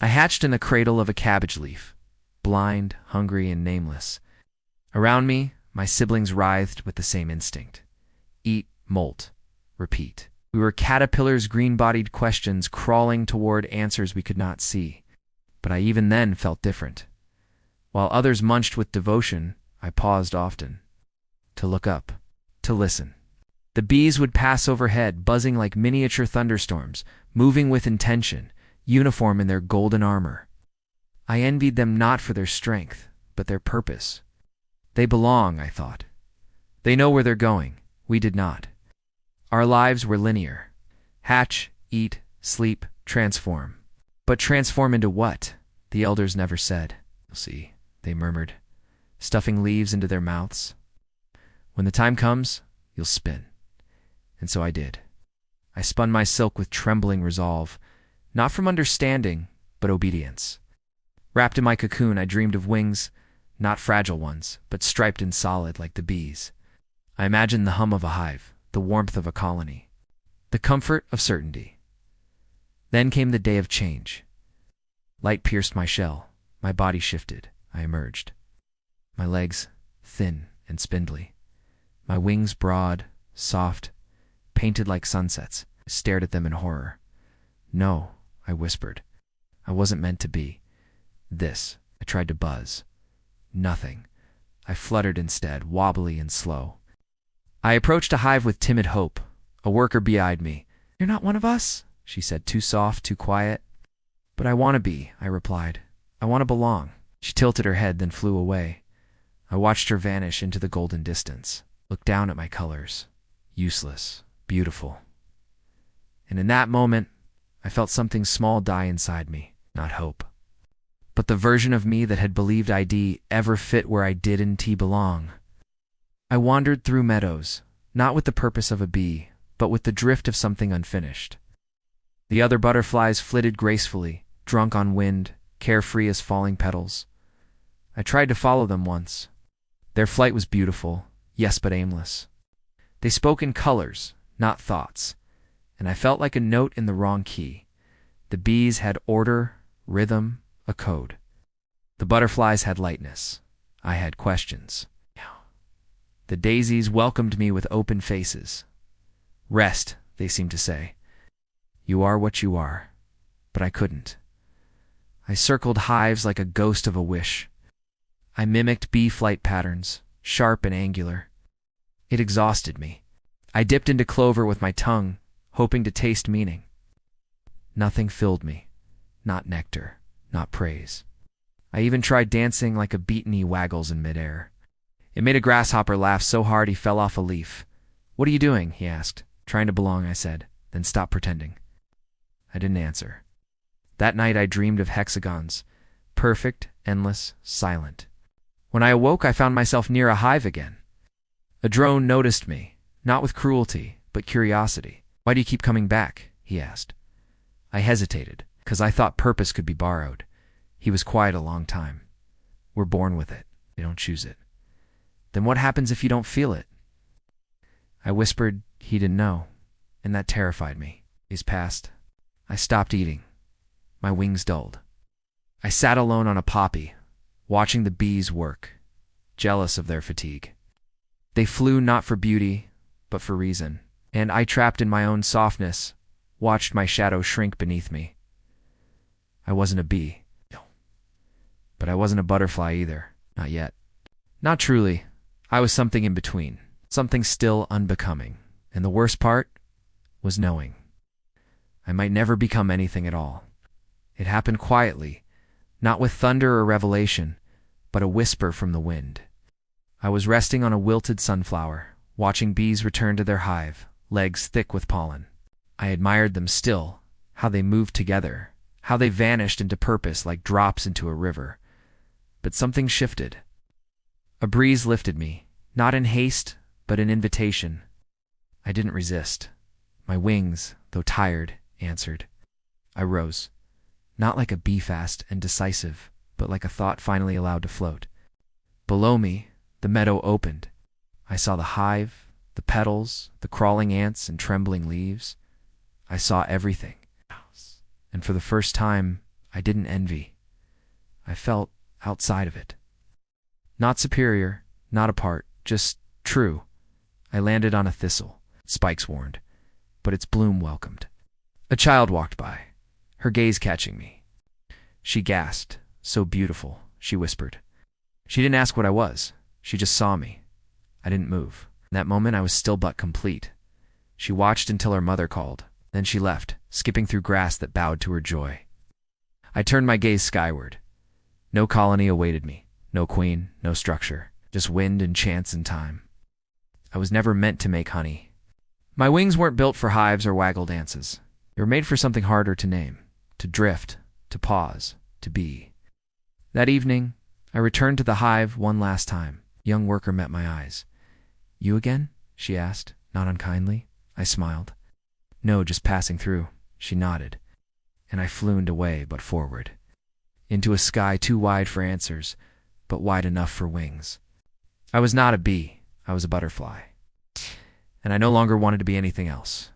I hatched in the cradle of a cabbage leaf, blind, hungry, and nameless. Around me, my siblings writhed with the same instinct. Eat, molt, repeat. We were caterpillars, green-bodied questions crawling toward answers we could not see. But I even then felt different. While others munched with devotion, I paused often. To look up, to listen. The bees would pass overhead, buzzing like miniature thunderstorms, moving with intention, uniform in their golden armor. I envied them not for their strength, but their purpose. They belong, I thought. They know where they're going. We did not. Our lives were linear. Hatch, eat, sleep, transform. But transform into what? The elders never said. You'll see, they murmured, stuffing leaves into their mouths. When the time comes, you'll spin. And so I did. I spun my silk with trembling resolve, not from understanding, but obedience. Wrapped in my cocoon, I dreamed of wings, not fragile ones, but striped and solid like the bees. I imagined the hum of a hive, the warmth of a colony, the comfort of certainty. Then came the day of change. Light pierced my shell. My body shifted. I emerged. My legs, thin and spindly. My wings broad, soft, painted like sunsets. I stared at them in horror. No, I whispered. I wasn't meant to be. This. I tried to buzz. Nothing. I fluttered instead, wobbly and slow. I approached a hive with timid hope. A worker bee eyed me. You're not one of us? She said, too soft, too quiet. But I want to be, I replied. I want to belong. She tilted her head, then flew away. I watched her vanish into the golden distance, looked down at my colors. Useless, beautiful. And in that moment, I felt something small die inside me, not hope, but the version of me that had believed I'd ever fit where I didn't belong. I wandered through meadows, not with the purpose of a bee, but with the drift of something unfinished. The other butterflies flitted gracefully, drunk on wind, carefree as falling petals. I tried to follow them once. Their flight was beautiful, yes, but aimless. They spoke in colors, not thoughts, and I felt like a note in the wrong key. The bees had order, rhythm, a code. The butterflies had lightness. I had questions. The daisies welcomed me with open faces. Rest, they seemed to say. You are what you are. But I couldn't. I circled hives like a ghost of a wish. I mimicked bee flight patterns, sharp and angular. It exhausted me. I dipped into clover with my tongue, hoping to taste meaning. Nothing filled me. Not nectar, not praise. I even tried dancing like a beaten waggles in midair. It made a grasshopper laugh so hard he fell off a leaf. What are you doing? He asked. Trying to belong, I said, then stopped pretending. I didn't answer. That night I dreamed of hexagons, perfect, endless, silent. When I awoke, I found myself near a hive again. A drone noticed me, not with cruelty, but curiosity. Why do you keep coming back? He asked. I hesitated, because I thought purpose could be borrowed. He was quiet a long time. We're born with it. They don't choose it. Then what happens if you don't feel it? I whispered he didn't know, and that terrified me. Days passed. I stopped eating. My wings dulled. I sat alone on a poppy, watching the bees work, jealous of their fatigue. They flew not for beauty, but for reason, and I, trapped in my own softness, watched my shadow shrink beneath me. I wasn't a bee, but I wasn't a butterfly either, not yet. Not truly. I was something in between, something still unbecoming, and the worst part was knowing. I might never become anything at all. It happened quietly, not with thunder or revelation, but a whisper from the wind. I was resting on a wilted sunflower, watching bees return to their hive, legs thick with pollen. I admired them still, how they moved together, how they vanished into purpose like drops into a river. But something shifted. A breeze lifted me, not in haste, but in invitation. I didn't resist. My wings, though tired, answered. I rose, not like a bee fast and decisive, but like a thought finally allowed to float. Below me, the meadow opened. I saw the hive, the petals, the crawling ants and trembling leaves. I saw everything. And for the first time, I didn't envy. I felt outside of it. Not superior, not apart, just true. I landed on a thistle, spikes warned, but its bloom welcomed. A child walked by, her gaze catching me. She gasped. So beautiful, she whispered. She didn't ask what I was. She just saw me. I didn't move. In that moment, I was still but complete. She watched until her mother called. Then she left, skipping through grass that bowed to her joy. I turned my gaze skyward. No colony awaited me. No queen, no structure. Just wind and chance and time. I was never meant to make honey. My wings weren't built for hives or waggle dances. They were made for something harder to name. To drift, to pause, to be. That evening, I returned to the hive one last time. A young worker met my eyes. "You again?" she asked, not unkindly. I smiled. "No, just passing through," she nodded. And I flew away but forward. Into a sky too wide for answers, but wide enough for wings. I was not a bee, I was a butterfly. And I no longer wanted to be anything else.